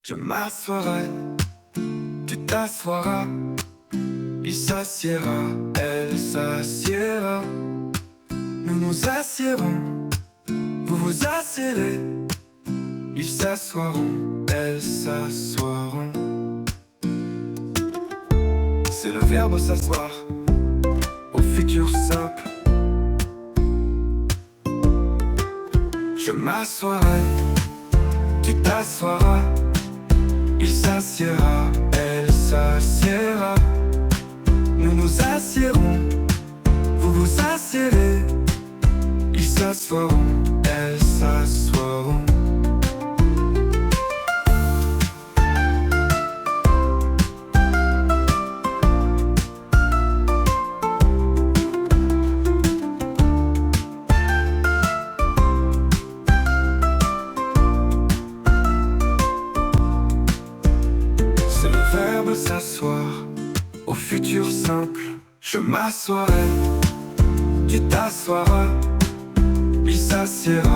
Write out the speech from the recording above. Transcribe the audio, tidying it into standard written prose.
Je m'assoirai, tu t'assoiras, il s'assiera, elle s'assiera. Nous nous assiérons, vous vous assiérez, ils s'assoiront, elles s'assoiront. C'est le verbe s'asseoir, au futur simple. Je m'assoirai, tu t'assoiras, il s'assiera, elle s'assiera. Nous nous assiérons, vous vous assiérez, ils s'assoiront, elles s'assoiront. S'asseoir, au futur simple. Je m'assoirai, tu t'assoiras, il s'assiera,